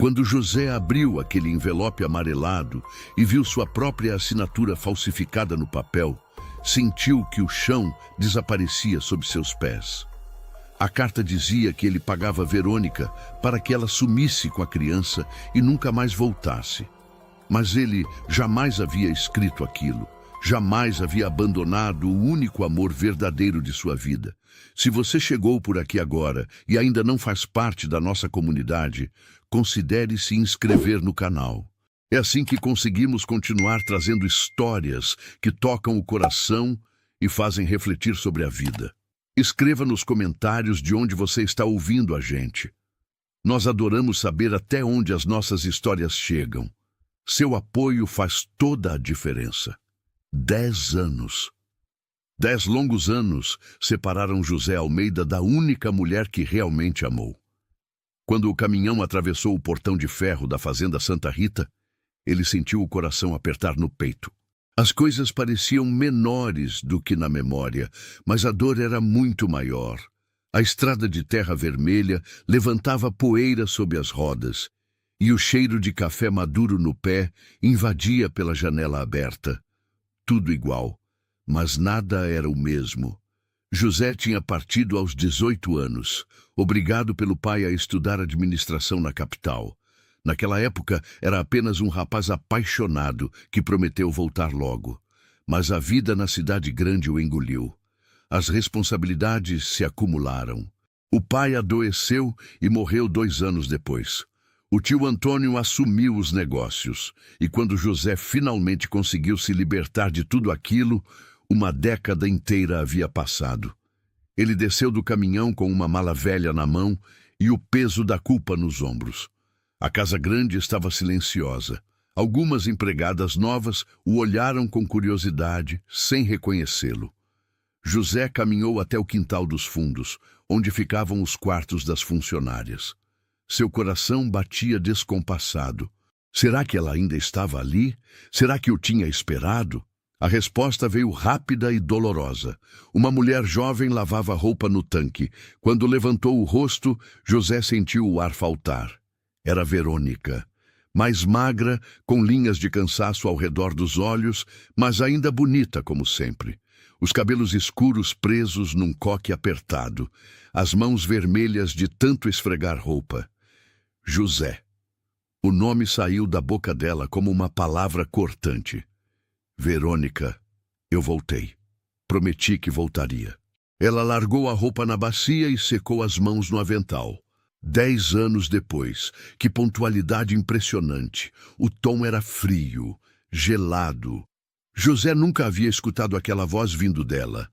Quando José abriu aquele envelope amarelado e viu sua própria assinatura falsificada no papel, sentiu que o chão desaparecia sob seus pés. A carta dizia que ele pagava Verônica para que ela sumisse com a criança e nunca mais voltasse. Mas ele jamais havia escrito aquilo, jamais havia abandonado o único amor verdadeiro de sua vida. Se você chegou por aqui agora e ainda não faz parte da nossa comunidade, considere se inscrever no canal. É assim que conseguimos continuar trazendo histórias que tocam o coração e fazem refletir sobre a vida. Escreva nos comentários de onde você está ouvindo a gente. Nós adoramos saber até onde as nossas histórias chegam. Seu apoio faz toda a diferença. 10 anos. 10 longos anos separaram José Almeida da única mulher que realmente amou. Quando o caminhão atravessou o portão de ferro da fazenda Santa Rita, ele sentiu o coração apertar no peito. As coisas pareciam menores do que na memória, mas a dor era muito maior. A estrada de terra vermelha levantava poeira sob as rodas, e o cheiro de café maduro no pé invadia pela janela aberta. Tudo igual, mas nada era o mesmo. José tinha partido aos 18 anos, obrigado pelo pai a estudar administração na capital. Naquela época, era apenas um rapaz apaixonado que prometeu voltar logo. Mas a vida na cidade grande o engoliu. As responsabilidades se acumularam. O pai adoeceu e morreu 2 anos depois. O tio Antônio assumiu os negócios, e quando José finalmente conseguiu se libertar de tudo aquilo, uma década inteira havia passado. Ele desceu do caminhão com uma mala velha na mão e o peso da culpa nos ombros. A casa grande estava silenciosa. Algumas empregadas novas o olharam com curiosidade, sem reconhecê-lo. José caminhou até o quintal dos fundos, onde ficavam os quartos das funcionárias. Seu coração batia descompassado. Será que ela ainda estava ali? Será que o tinha esperado? A resposta veio rápida e dolorosa. Uma mulher jovem lavava roupa no tanque. Quando levantou o rosto, José sentiu o ar faltar. Era Verônica, mais magra, com linhas de cansaço ao redor dos olhos, mas ainda bonita como sempre. Os cabelos escuros presos num coque apertado, as mãos vermelhas de tanto esfregar roupa. José. O nome saiu da boca dela como uma palavra cortante. Verônica, eu voltei. Prometi que voltaria. Ela largou a roupa na bacia e secou as mãos no avental. 10 anos depois, que pontualidade impressionante. O tom era frio, gelado. José nunca havia escutado aquela voz vindo dela.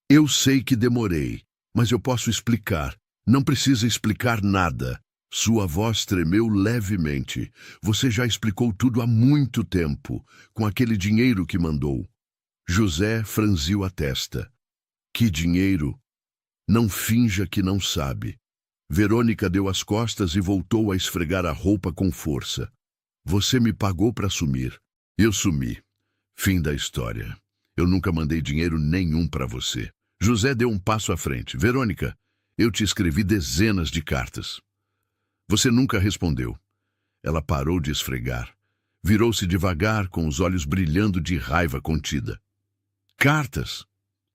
Eu sei que demorei, mas eu posso explicar. Não precisa explicar nada. Sua voz tremeu levemente. Você já explicou tudo há muito tempo, com aquele dinheiro que mandou. José franziu a testa. Que dinheiro? Não finja que não sabe. Verônica deu as costas e voltou a esfregar a roupa com força. Você me pagou para sumir. Eu sumi. Fim da história. Eu nunca mandei dinheiro nenhum para você. José deu um passo à frente. Verônica, eu te escrevi dezenas de cartas. Você nunca respondeu. Ela parou de esfregar. Virou-se devagar, com os olhos brilhando de raiva contida. Cartas?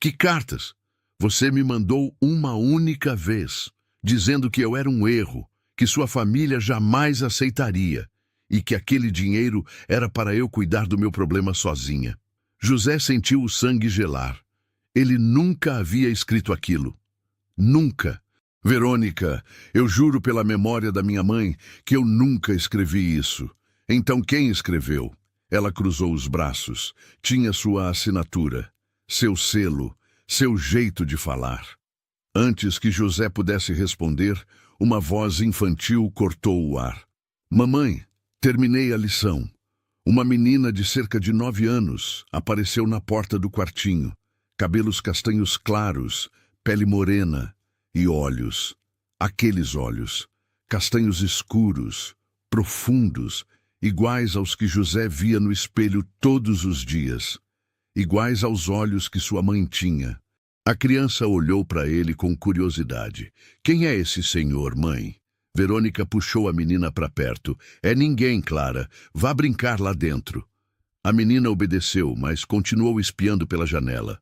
Que cartas? Você me mandou uma única vez, dizendo que eu era um erro, que sua família jamais aceitaria e que aquele dinheiro era para eu cuidar do meu problema sozinha. José sentiu o sangue gelar. Ele nunca havia escrito aquilo. Nunca. Verônica, eu juro pela memória da minha mãe que eu nunca escrevi isso. Então quem escreveu? Ela cruzou os braços. Tinha sua assinatura, seu selo, seu jeito de falar. Antes que José pudesse responder, uma voz infantil cortou o ar. Mamãe, terminei a lição. Uma menina de cerca de 9 anos apareceu na porta do quartinho. Cabelos castanhos claros, pele morena e olhos. Aqueles olhos, castanhos escuros, profundos, iguais aos que José via no espelho todos os dias. Iguais aos olhos que sua mãe tinha. A criança olhou para ele com curiosidade. Quem é esse senhor, mãe? Verônica puxou a menina para perto. É ninguém, Clara. Vá brincar lá dentro. A menina obedeceu, mas continuou espiando pela janela.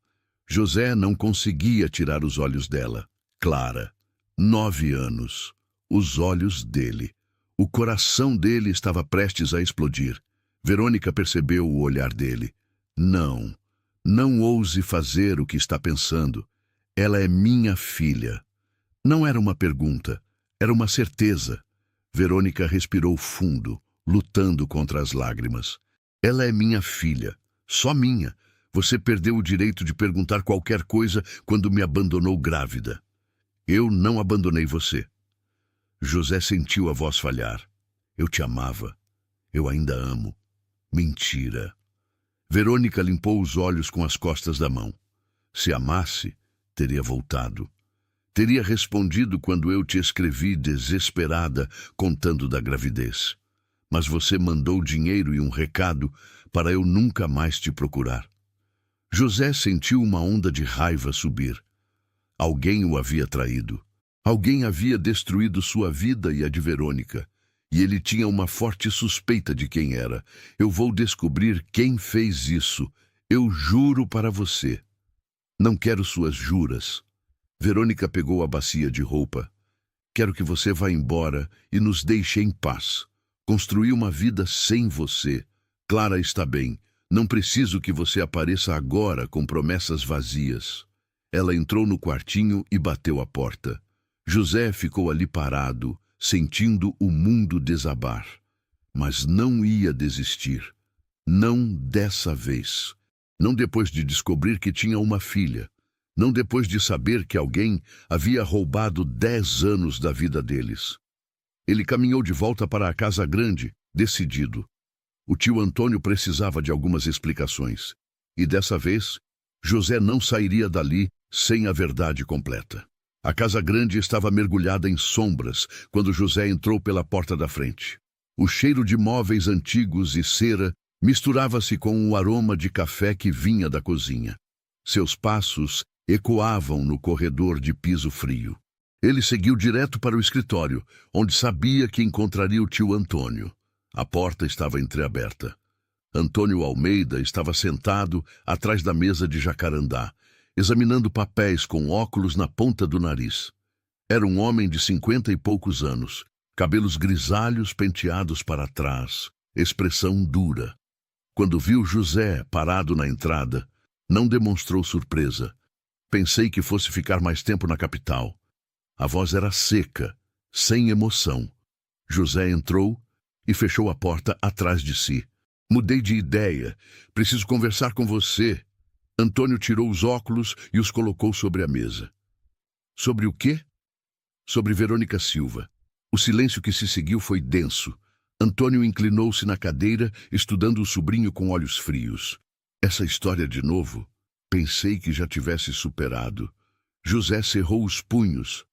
José não conseguia tirar os olhos dela. Clara, 9 anos. Os olhos dele. O coração dele estava prestes a explodir. Verônica percebeu o olhar dele. Não, não ouse fazer o que está pensando. Ela é minha filha. Não era uma pergunta, era uma certeza. Verônica respirou fundo, lutando contra as lágrimas. Ela é minha filha, só minha. Você perdeu o direito de perguntar qualquer coisa quando me abandonou grávida. Eu não abandonei você. José sentiu a voz falhar. Eu te amava. Eu ainda amo. Mentira. Verônica limpou os olhos com as costas da mão. Se amasse, teria voltado. Teria respondido quando eu te escrevi desesperada, contando da gravidez. Mas você mandou dinheiro e um recado para eu nunca mais te procurar. José sentiu uma onda de raiva subir. Alguém o havia traído. Alguém havia destruído sua vida e a de Verônica. E ele tinha uma forte suspeita de quem era. Eu vou descobrir quem fez isso. Eu juro para você. Não quero suas juras. Verônica pegou a bacia de roupa. Quero que você vá embora e nos deixe em paz. Construí uma vida sem você. Clara está bem. Não preciso que você apareça agora com promessas vazias. Ela entrou no quartinho e bateu a porta. José ficou ali parado, sentindo o mundo desabar. Mas não ia desistir. Não dessa vez. Não depois de descobrir que tinha uma filha. Não depois de saber que alguém havia roubado 10 anos da vida deles. Ele caminhou de volta para a casa grande, decidido. O tio Antônio precisava de algumas explicações. E dessa vez, José não sairia dali sem a verdade completa. A casa grande estava mergulhada em sombras quando José entrou pela porta da frente. O cheiro de móveis antigos e cera misturava-se com o aroma de café que vinha da cozinha. Seus passos ecoavam no corredor de piso frio. Ele seguiu direto para o escritório, onde sabia que encontraria o tio Antônio. A porta estava entreaberta. Antônio Almeida estava sentado atrás da mesa de jacarandá, examinando papéis com óculos na ponta do nariz. Era um homem de 50 e poucos anos, cabelos grisalhos penteados para trás, expressão dura. Quando viu José parado na entrada, não demonstrou surpresa. Pensei que fosse ficar mais tempo na capital. A voz era seca, sem emoção. José entrou e fechou a porta atrás de si. Mudei de ideia. Preciso conversar com você. Antônio tirou os óculos e os colocou sobre a mesa. Sobre o quê? Sobre Verônica Silva. O silêncio que se seguiu foi denso. Antônio inclinou-se na cadeira, estudando o sobrinho com olhos frios. Essa história de novo? Pensei que já tivesse superado. José cerrou os punhos.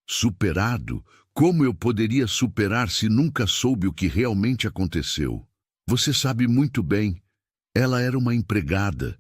Superado? Como eu poderia superar se nunca soube o que realmente aconteceu? Você sabe muito bem. Ela era uma empregada.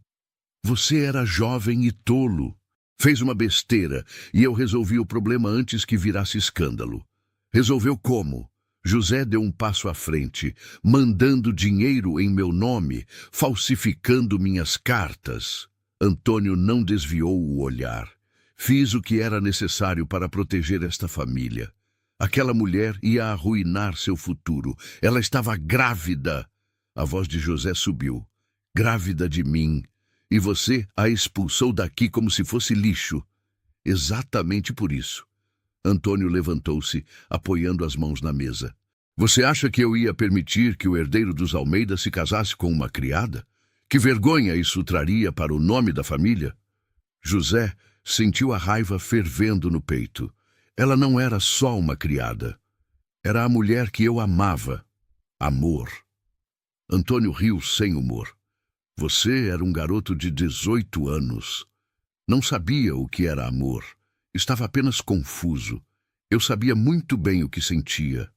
Você era jovem e tolo. Fez uma besteira e eu resolvi o problema antes que virasse escândalo. Resolveu como? José deu um passo à frente, mandando dinheiro em meu nome, falsificando minhas cartas. Antônio não desviou o olhar. Fiz o que era necessário para proteger esta família. Aquela mulher ia arruinar seu futuro. Ela estava grávida. A voz de José subiu. Grávida de mim. E você a expulsou daqui como se fosse lixo. Exatamente por isso. Antônio levantou-se, apoiando as mãos na mesa. Você acha que eu ia permitir que o herdeiro dos Almeida se casasse com uma criada? Que vergonha isso traria para o nome da família? José sentiu a raiva fervendo no peito. Ela não era só uma criada. Era a mulher que eu amava. Amor. Antônio riu sem humor. Você era um garoto de 18 anos. Não sabia o que era amor. Estava apenas confuso. Eu sabia muito bem o que sentia.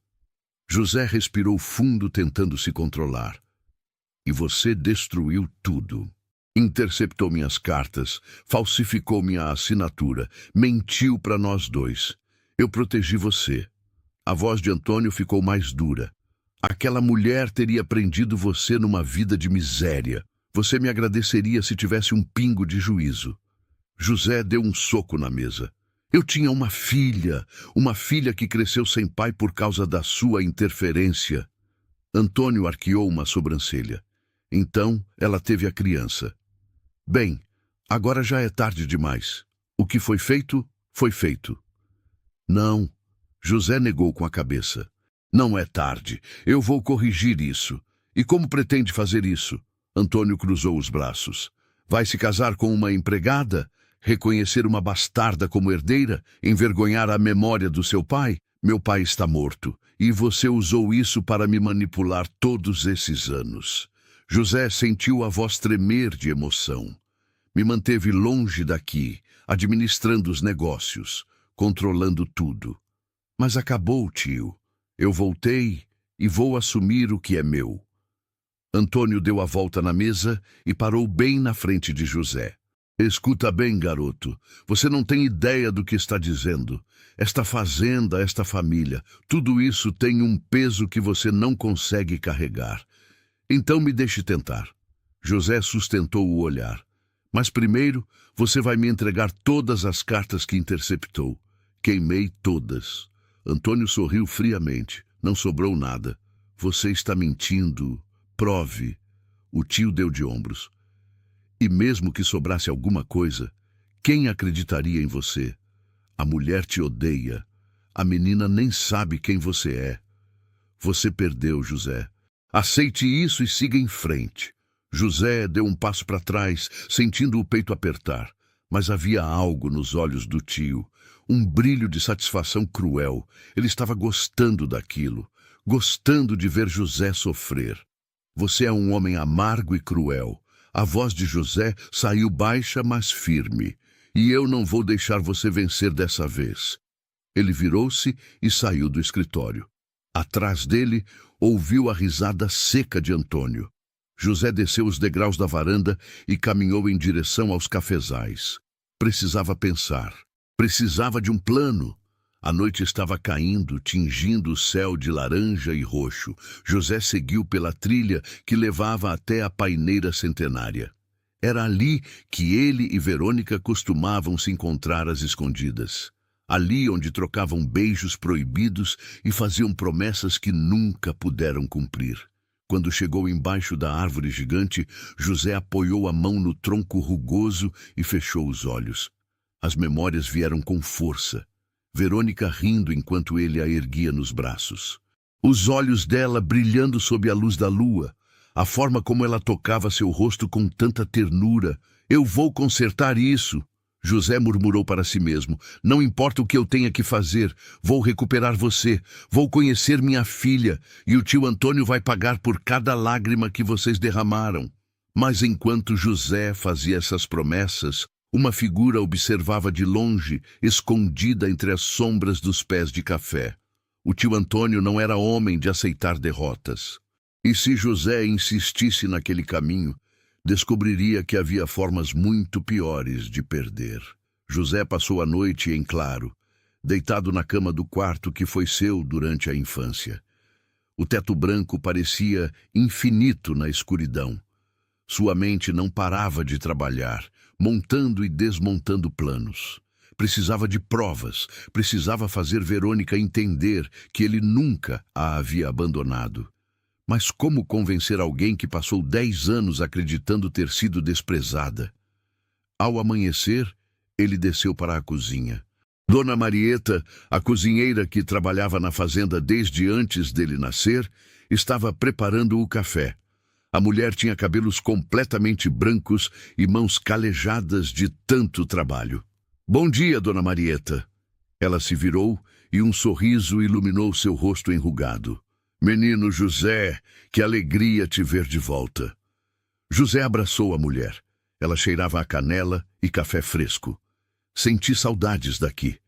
José respirou fundo, tentando se controlar. E você destruiu tudo. Interceptou minhas cartas, falsificou minha assinatura, mentiu para nós dois. Eu protegi você. A voz de Antônio ficou mais dura. Aquela mulher teria prendido você numa vida de miséria. Você me agradeceria se tivesse um pingo de juízo. José deu um soco na mesa. Eu tinha uma filha que cresceu sem pai por causa da sua interferência. Antônio arqueou uma sobrancelha. Então, ela teve a criança. Bem, agora já é tarde demais. O que foi feito, foi feito. Não, José negou com a cabeça. Não é tarde. Eu vou corrigir isso. E como pretende fazer isso? Antônio cruzou os braços. Vai se casar com uma empregada? Reconhecer uma bastarda como herdeira? Envergonhar a memória do seu pai? Meu pai está morto. E você usou isso para me manipular todos esses anos. José sentiu a voz tremer de emoção. Me manteve longe daqui, administrando os negócios, controlando tudo. Mas acabou, tio. Eu voltei e vou assumir o que é meu. Antônio deu a volta na mesa e parou bem na frente de José. Escuta bem, garoto. Você não tem ideia do que está dizendo. Esta fazenda, esta família, tudo isso tem um peso que você não consegue carregar. Então me deixe tentar. José sustentou o olhar. Mas primeiro, você vai me entregar todas as cartas que interceptou. Queimei todas. Antônio sorriu friamente. Não sobrou nada. Você está mentindo. Prove. O tio deu de ombros. E mesmo que sobrasse alguma coisa, quem acreditaria em você? A mulher te odeia. A menina nem sabe quem você é. Você perdeu, José. Aceite isso e siga em frente. José deu um passo para trás, sentindo o peito apertar. Mas havia algo nos olhos do tio, um brilho de satisfação cruel. Ele estava gostando daquilo, gostando de ver José sofrer. Você é um homem amargo e cruel. A voz de José saiu baixa, mas firme. E eu não vou deixar você vencer dessa vez. Ele virou-se e saiu do escritório. Atrás dele, ouviu a risada seca de Antônio. José desceu os degraus da varanda e caminhou em direção aos cafezais. Precisava pensar. Precisava de um plano. A noite estava caindo, tingindo o céu de laranja e roxo. José seguiu pela trilha que levava até a paineira centenária. Era ali que ele e Verônica costumavam se encontrar às escondidas. Ali onde trocavam beijos proibidos e faziam promessas que nunca puderam cumprir. Quando chegou embaixo da árvore gigante, José apoiou a mão no tronco rugoso e fechou os olhos. As memórias vieram com força. Verônica rindo enquanto ele a erguia nos braços. Os olhos dela brilhando sob a luz da lua. A forma como ela tocava seu rosto com tanta ternura. Eu vou consertar isso. José murmurou para si mesmo. Não importa o que eu tenha que fazer. Vou recuperar você. Vou conhecer minha filha. E o tio Antônio vai pagar por cada lágrima que vocês derramaram. Mas enquanto José fazia essas promessas, uma figura observava de longe, escondida entre as sombras dos pés de café. O tio Antônio não era homem de aceitar derrotas. E se José insistisse naquele caminho, descobriria que havia formas muito piores de perder. José passou a noite em claro, deitado na cama do quarto que foi seu durante a infância. O teto branco parecia infinito na escuridão. Sua mente não parava de trabalhar, montando e desmontando planos. Precisava de provas, precisava fazer Verônica entender que ele nunca a havia abandonado. Mas como convencer alguém que passou 10 anos acreditando ter sido desprezada? Ao amanhecer, ele desceu para a cozinha. Dona Marieta, a cozinheira que trabalhava na fazenda desde antes dele nascer, estava preparando o café. A mulher tinha cabelos completamente brancos e mãos calejadas de tanto trabalho. Bom dia, Dona Marieta. Ela se virou e um sorriso iluminou seu rosto enrugado. Menino José, que alegria te ver de volta. José abraçou a mulher. Ela cheirava a canela e café fresco. Senti saudades daqui.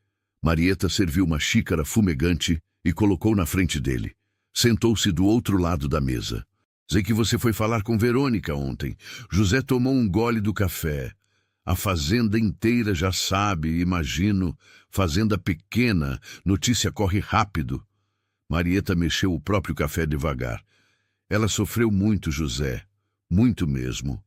Marieta serviu uma xícara fumegante e colocou na frente dele. Sentou-se do outro lado da mesa. Sei que você foi falar com Verônica ontem. José tomou um gole do café. A fazenda inteira já sabe, imagino. Fazenda pequena, notícia corre rápido. Marieta mexeu o próprio café devagar. Ela sofreu muito, José. Muito mesmo.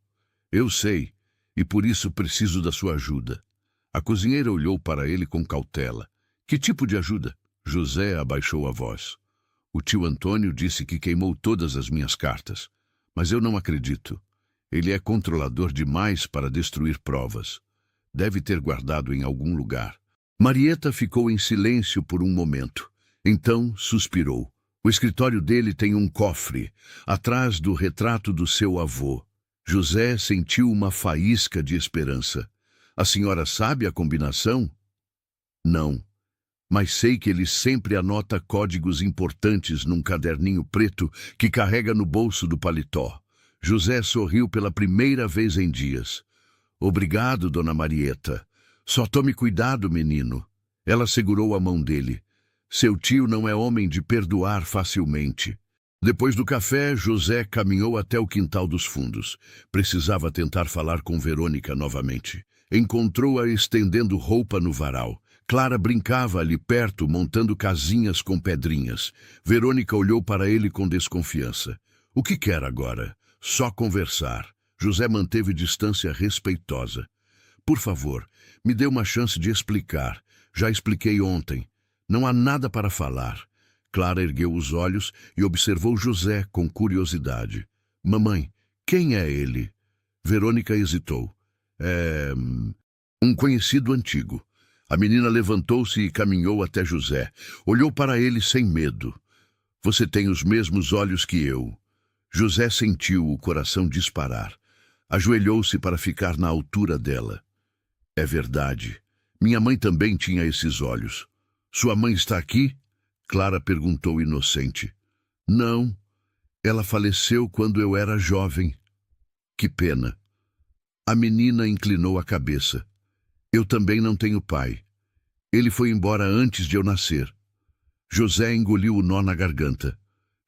Eu sei, e por isso preciso da sua ajuda. A cozinheira olhou para ele com cautela. Que tipo de ajuda? José abaixou a voz. O tio Antônio disse que queimou todas as minhas cartas. Mas eu não acredito. Ele é controlador demais para destruir provas. Deve ter guardado em algum lugar. Marieta ficou em silêncio por um momento. Então suspirou. O escritório dele tem um cofre, atrás do retrato do seu avô. José sentiu uma faísca de esperança. A senhora sabe a combinação? Não. Mas sei que ele sempre anota códigos importantes num caderninho preto que carrega no bolso do paletó. José sorriu pela primeira vez em dias. Obrigado, dona Marieta. Só tome cuidado, menino. Ela segurou a mão dele. Seu tio não é homem de perdoar facilmente. Depois do café, José caminhou até o quintal dos fundos. Precisava tentar falar com Verônica novamente. Encontrou-a estendendo roupa no varal. Clara brincava ali perto, montando casinhas com pedrinhas. Verônica olhou para ele com desconfiança. O que quer agora? Só conversar. José manteve distância respeitosa. Por favor, me dê uma chance de explicar. Já expliquei ontem. Não há nada para falar. Clara ergueu os olhos e observou José com curiosidade. Mamãe, quem é ele? Verônica hesitou. Um conhecido antigo. A menina levantou-se e caminhou até José. Olhou para ele sem medo. Você tem os mesmos olhos que eu. José sentiu o coração disparar. Ajoelhou-se para ficar na altura dela. É verdade. Minha mãe também tinha esses olhos. Sua mãe está aqui? Clara perguntou inocente. Não. Ela faleceu quando eu era jovem. Que pena. A menina inclinou a cabeça. Eu também não tenho pai. Ele foi embora antes de eu nascer. José engoliu o nó na garganta.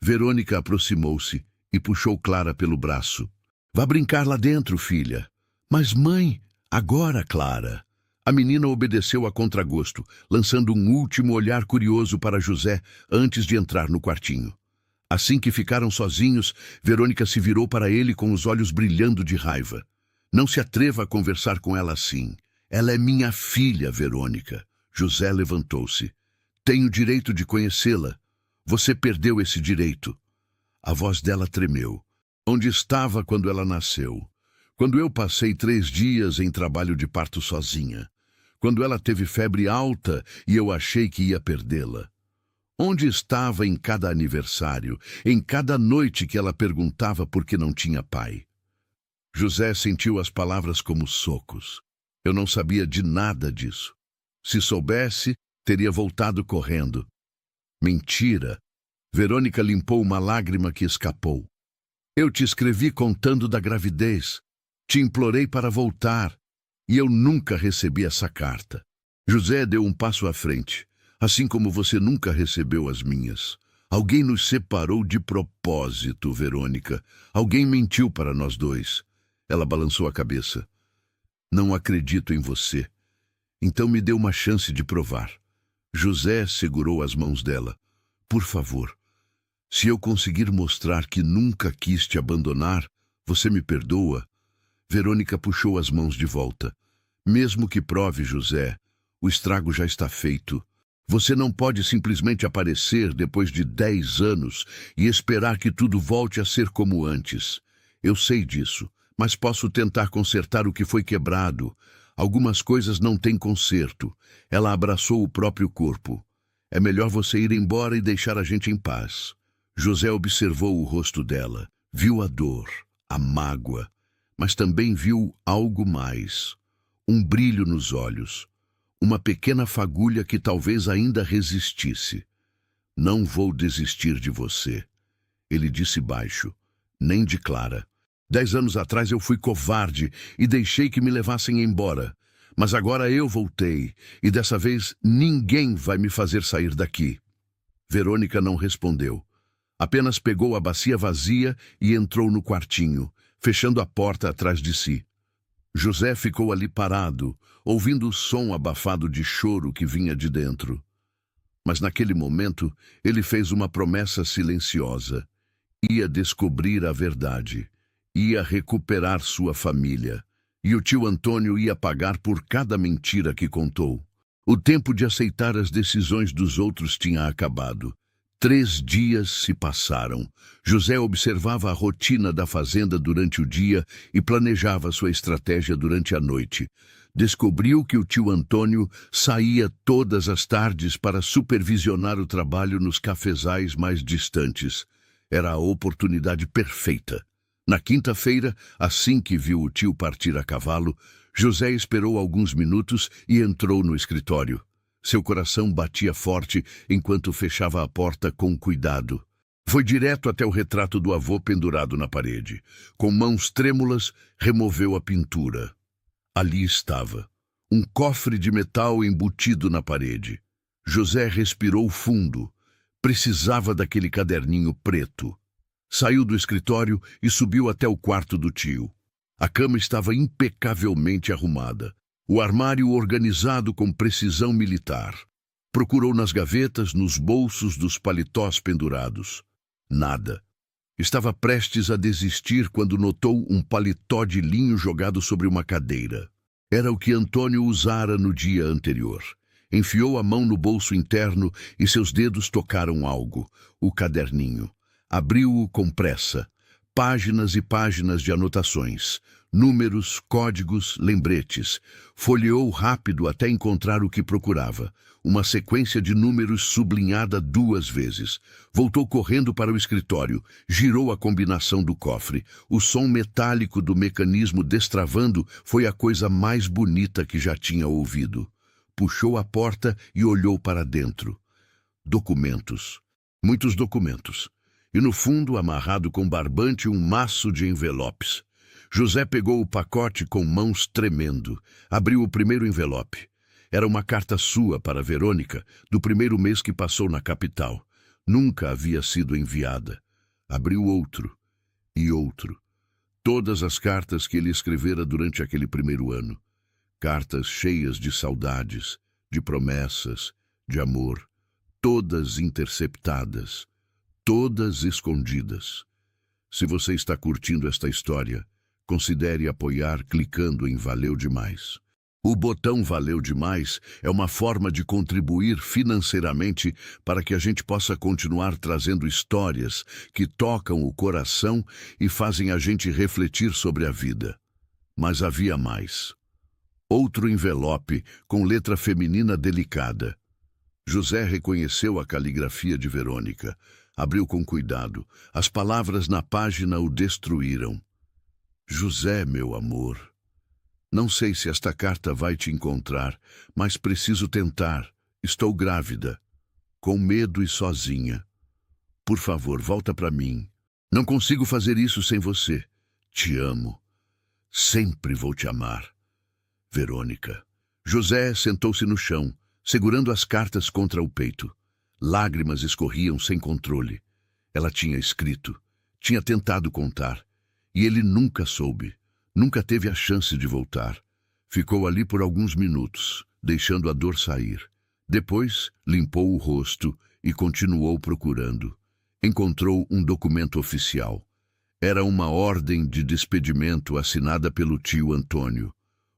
Verônica aproximou-se e puxou Clara pelo braço. Vá brincar lá dentro, filha. Mas, mãe, agora, Clara. A menina obedeceu a contragosto, lançando um último olhar curioso para José antes de entrar no quartinho. Assim que ficaram sozinhos, Verônica se virou para ele com os olhos brilhando de raiva. Não se atreva a conversar com ela assim. Ela é minha filha, Verônica. José levantou-se. Tenho direito de conhecê-la. Você perdeu esse direito. A voz dela tremeu. Onde estava quando ela nasceu? Quando eu passei 3 dias em trabalho de parto sozinha. Quando ela teve febre alta e eu achei que ia perdê-la. Onde estava em cada aniversário, em cada noite que ela perguntava por que não tinha pai? José sentiu as palavras como socos. Eu não sabia de nada disso. Se soubesse, teria voltado correndo. Mentira. Verônica limpou uma lágrima que escapou. Eu te escrevi contando da gravidez. Te implorei para voltar. E eu nunca recebi essa carta. José deu um passo à frente, assim como você nunca recebeu as minhas. Alguém nos separou de propósito, Verônica. Alguém mentiu para nós dois. Ela balançou a cabeça. Não acredito em você. Então me dê uma chance de provar. José segurou as mãos dela. Por favor, se eu conseguir mostrar que nunca quis te abandonar, você me perdoa? Verônica puxou as mãos de volta. Mesmo que prove, José, o estrago já está feito. Você não pode simplesmente aparecer depois de 10 anos e esperar que tudo volte a ser como antes. Eu sei disso, mas posso tentar consertar o que foi quebrado. Algumas coisas não têm conserto. Ela abraçou o próprio corpo. É melhor você ir embora e deixar a gente em paz. José observou o rosto dela. Viu a dor, a mágoa, mas também viu algo mais. Um brilho nos olhos. Uma pequena fagulha que talvez ainda resistisse. Não vou desistir de você. Ele disse baixo. Nem de Clara. 10 anos atrás eu fui covarde e deixei que me levassem embora. Mas agora eu voltei, e dessa vez ninguém vai me fazer sair daqui. Verônica não respondeu. Apenas pegou a bacia vazia e entrou no quartinho, fechando a porta atrás de si. José ficou ali parado, ouvindo o som abafado de choro que vinha de dentro. Mas naquele momento, ele fez uma promessa silenciosa. Ia descobrir a verdade. Ia recuperar sua família. E o tio Antônio ia pagar por cada mentira que contou. O tempo de aceitar as decisões dos outros tinha acabado. 3 dias se passaram. José observava a rotina da fazenda durante o dia e planejava sua estratégia durante a noite. Descobriu que o tio Antônio saía todas as tardes para supervisionar o trabalho nos cafezais mais distantes. Era a oportunidade perfeita. Na quinta-feira, assim que viu o tio partir a cavalo, José esperou alguns minutos e entrou no escritório. Seu coração batia forte enquanto fechava a porta com cuidado. Foi direto até o retrato do avô pendurado na parede. Com mãos trêmulas, removeu a pintura. Ali estava, um cofre de metal embutido na parede. José respirou fundo. Precisava daquele caderninho preto. Saiu do escritório e subiu até o quarto do tio. A cama estava impecavelmente arrumada. O armário organizado com precisão militar. Procurou nas gavetas, nos bolsos dos paletós pendurados. Nada. Estava prestes a desistir quando notou um paletó de linho jogado sobre uma cadeira. Era o que Antônio usara no dia anterior. Enfiou a mão no bolso interno e seus dedos tocaram algo. O caderninho. Abriu-o com pressa. Páginas e páginas de anotações. Números, códigos, lembretes. Folheou rápido até encontrar o que procurava. Uma sequência de números sublinhada 2 vezes. Voltou correndo para o escritório. Girou a combinação do cofre. O som metálico do mecanismo destravando foi a coisa mais bonita que já tinha ouvido. Puxou a porta e olhou para dentro. Documentos. Muitos documentos. E no fundo, amarrado com barbante, um maço de envelopes. José pegou o pacote com mãos tremendo. Abriu o primeiro envelope. Era uma carta sua para Verônica, do primeiro mês que passou na capital. Nunca havia sido enviada. Abriu outro. E outro. Todas as cartas que ele escrevera durante aquele primeiro ano. Cartas cheias de saudades, de promessas, de amor. Todas interceptadas. Todas escondidas. Se você está curtindo esta história, considere apoiar clicando em Valeu Demais. O botão Valeu Demais é uma forma de contribuir financeiramente para que a gente possa continuar trazendo histórias que tocam o coração e fazem a gente refletir sobre a vida. Mas havia mais. Outro envelope com letra feminina delicada. José reconheceu a caligrafia de Verônica. Abriu com cuidado. As palavras na página o destruíram. José, meu amor, não sei se esta carta vai te encontrar, mas preciso tentar. Estou grávida, com medo e sozinha. Por favor, volta para mim. Não consigo fazer isso sem você. Te amo. Sempre vou te amar. Verônica. José sentou-se no chão, segurando as cartas contra o peito. Lágrimas escorriam sem controle. Ela tinha escrito, tinha tentado contar, e ele nunca soube, nunca teve a chance de voltar. Ficou ali por alguns minutos, deixando a dor sair. Depois, limpou o rosto e continuou procurando. Encontrou um documento oficial. Era uma ordem de despedimento assinada pelo tio Antônio.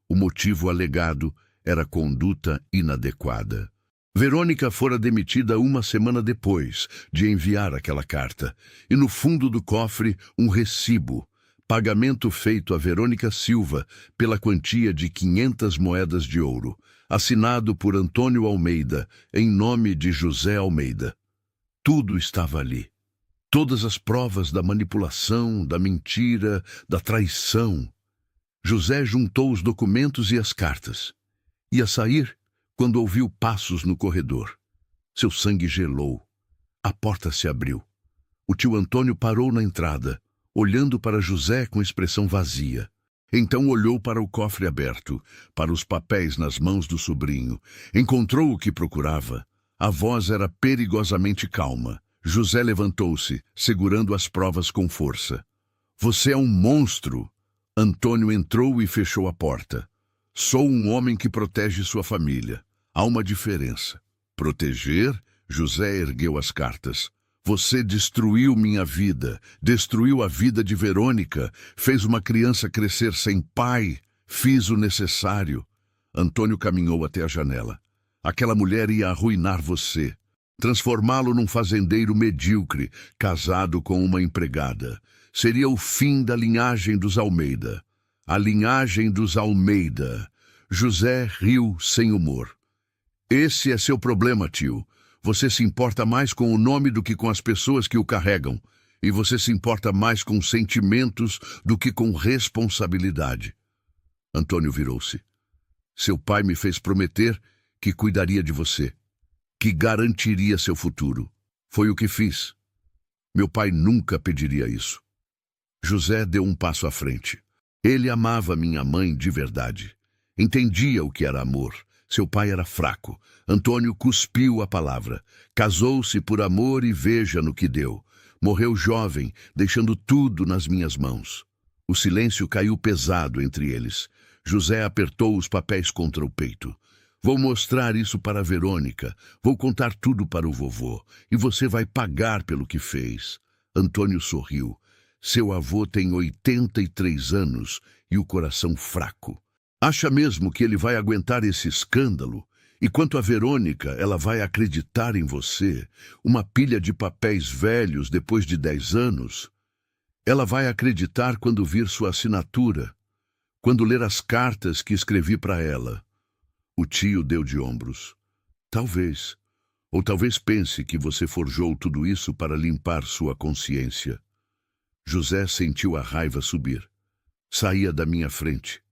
O motivo alegado era conduta inadequada. Verônica fora demitida 1 semana depois de enviar aquela carta, e no fundo do cofre um recibo, pagamento feito a Verônica Silva pela quantia de 500 moedas de ouro, assinado por Antônio Almeida, em nome de José Almeida. Tudo estava ali. Todas as provas da manipulação, da mentira, da traição. José juntou os documentos e as cartas. Ia sair quando ouviu passos no corredor. Seu sangue gelou. A porta se abriu. O tio Antônio parou na entrada, olhando para José com expressão vazia. Então olhou para o cofre aberto, para os papéis nas mãos do sobrinho. Encontrou o que procurava. A voz era perigosamente calma. José levantou-se, segurando as provas com força. Você é um monstro! Antônio entrou e fechou a porta. Sou um homem que protege sua família. Há uma diferença. Proteger José ergueu as cartas. Você destruiu minha vida, destruiu a vida de Verônica, fez uma criança crescer sem pai, fiz o necessário. Antônio caminhou até a janela. Aquela mulher ia arruinar você, transformá-lo num fazendeiro medíocre, casado com uma empregada. Seria o fim da linhagem dos Almeida. A linhagem dos Almeida. José riu sem humor. Esse é seu problema, tio. Você se importa mais com o nome do que com as pessoas que o carregam. E você se importa mais com sentimentos do que com responsabilidade. Antônio virou-se. Seu pai me fez prometer que cuidaria de você, que garantiria seu futuro. Foi o que fiz. Meu pai nunca pediria isso. José deu um passo à frente. Ele amava minha mãe de verdade. Entendia o que era amor. Seu pai era fraco. Antônio cuspiu a palavra. Casou-se por amor e veja no que deu. Morreu jovem, deixando tudo nas minhas mãos. O silêncio caiu pesado entre eles. José apertou os papéis contra o peito. Vou mostrar isso para Verônica. Vou contar tudo para o vovô. E você vai pagar pelo que fez. Antônio sorriu. Seu avô tem 83 anos e o coração fraco. Acha mesmo que ele vai aguentar esse escândalo? E quanto a Verônica, ela vai acreditar em você? Uma pilha de papéis velhos depois de 10 anos? Ela vai acreditar quando vir sua assinatura, quando ler as cartas que escrevi para ela. O tio deu de ombros. Talvez. Ou talvez pense que você forjou tudo isso para limpar sua consciência. José sentiu a raiva subir. Saía da minha frente.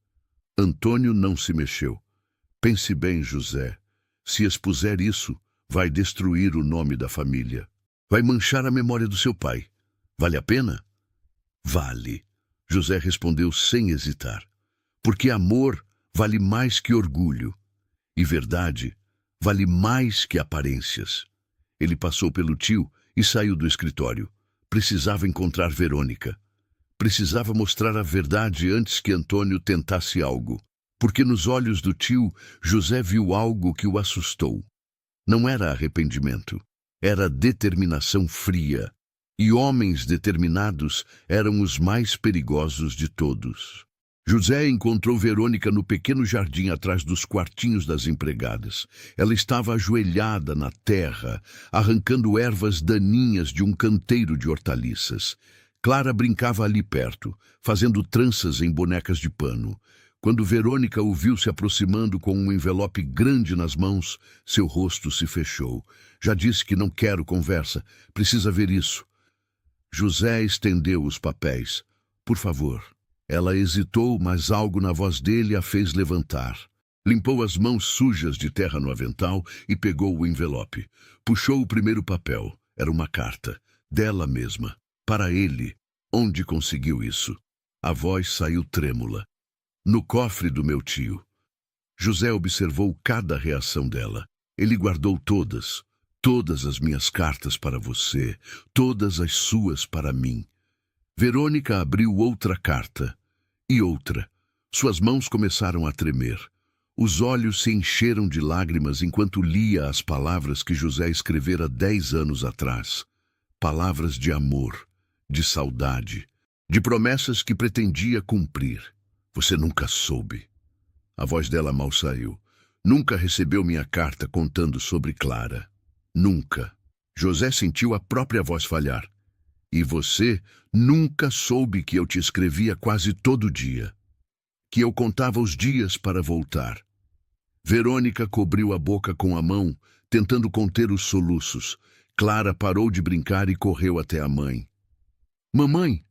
Antônio não se mexeu. Pense bem, José. Se expuser isso, vai destruir o nome da família. Vai manchar a memória do seu pai. Vale a pena? Vale. José respondeu sem hesitar. Porque amor vale mais que orgulho. E verdade vale mais que aparências. Ele passou pelo tio e saiu do escritório. Precisava encontrar Verônica. Precisava mostrar a verdade antes que Antônio tentasse algo. Porque nos olhos do tio, José viu algo que o assustou. Não era arrependimento. Era determinação fria. E homens determinados eram os mais perigosos de todos. José encontrou Verônica no pequeno jardim atrás dos quartinhos das empregadas. Ela estava ajoelhada na terra, arrancando ervas daninhas de um canteiro de hortaliças. Clara brincava ali perto, fazendo tranças em bonecas de pano. Quando Verônica o viu se aproximando com um envelope grande nas mãos, seu rosto se fechou. Já disse que não quero conversa, precisa ver isso. José estendeu os papéis. Por favor. Ela hesitou, mas algo na voz dele a fez levantar. Limpou as mãos sujas de terra no avental e pegou o envelope. Puxou o primeiro papel. Era uma carta. Dela mesma. Para ele. Onde conseguiu isso? A voz saiu trêmula. No cofre do meu tio. José observou cada reação dela. Ele guardou todas. Todas as minhas cartas para você. Todas as suas para mim. Verônica abriu outra carta. E outra. Suas mãos começaram a tremer. Os olhos se encheram de lágrimas enquanto lia as palavras que José escrevera 10 anos atrás. Palavras de amor, de saudade, de promessas que pretendia cumprir. Você nunca soube. A voz dela mal saiu. Nunca recebeu minha carta contando sobre Clara. Nunca. José sentiu a própria voz falhar. E você nunca soube que eu te escrevia quase todo dia. Que eu contava os dias para voltar. Verônica cobriu a boca com a mão, tentando conter os soluços. Clara parou de brincar e correu até a mãe. Mamãe,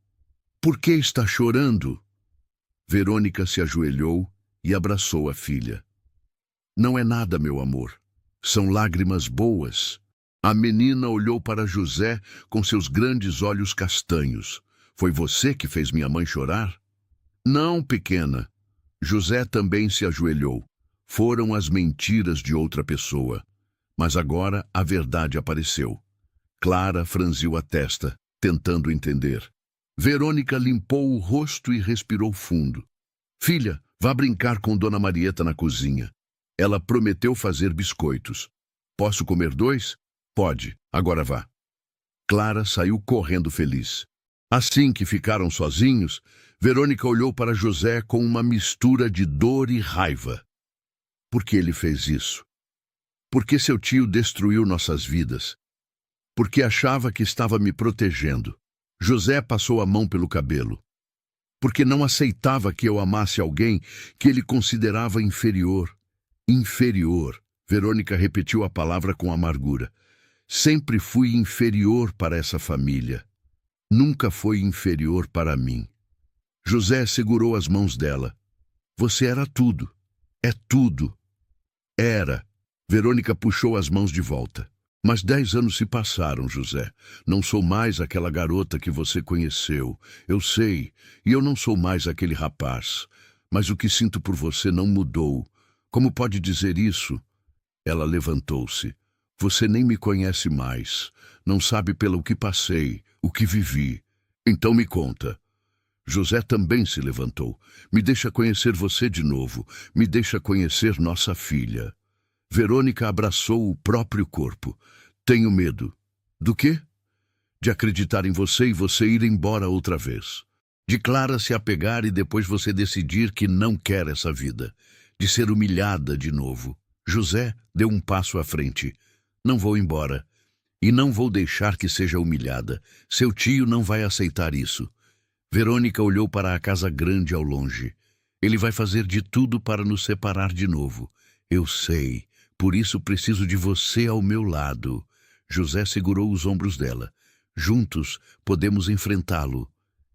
por que está chorando? Verônica se ajoelhou e abraçou a filha. Não é nada, meu amor. São lágrimas boas. A menina olhou para José com seus grandes olhos castanhos. Foi você que fez minha mãe chorar? Não, pequena. José também se ajoelhou. Foram as mentiras de outra pessoa. Mas agora a verdade apareceu. Clara franziu a testa, tentando entender. Verônica limpou o rosto e respirou fundo. Filha, vá brincar com Dona Marieta na cozinha. Ela prometeu fazer biscoitos. Posso comer 2? Pode, agora vá. Clara saiu correndo feliz. Assim que ficaram sozinhos, Verônica olhou para José com uma mistura de dor e raiva. Por que ele fez isso? Por que seu tio destruiu nossas vidas? Porque achava que estava me protegendo. José passou a mão pelo cabelo. Porque não aceitava que eu amasse alguém que ele considerava inferior. Inferior. Verônica repetiu a palavra com amargura. Sempre fui inferior para essa família. Nunca foi inferior para mim. José segurou as mãos dela. Você era tudo. É tudo. Era. Verônica puxou as mãos de volta. Mas 10 anos se passaram, José. Não sou mais aquela garota que você conheceu. Eu sei, e eu não sou mais aquele rapaz. Mas o que sinto por você não mudou. Como pode dizer isso? Ela levantou-se. Você nem me conhece mais. Não sabe pelo que passei, o que vivi. Então me conta. José também se levantou. Me deixa conhecer você de novo. Me deixa conhecer nossa filha. Verônica abraçou o próprio corpo. Tenho medo. Do quê? De acreditar em você e você ir embora outra vez. De Clara se apegar e depois você decidir que não quer essa vida. De ser humilhada de novo. José deu um passo à frente. Não vou embora. E não vou deixar que seja humilhada. Seu tio não vai aceitar isso. Verônica olhou para a casa grande ao longe. Ele vai fazer de tudo para nos separar de novo. Eu sei. Por isso preciso de você ao meu lado. José segurou os ombros dela. Juntos podemos enfrentá-lo.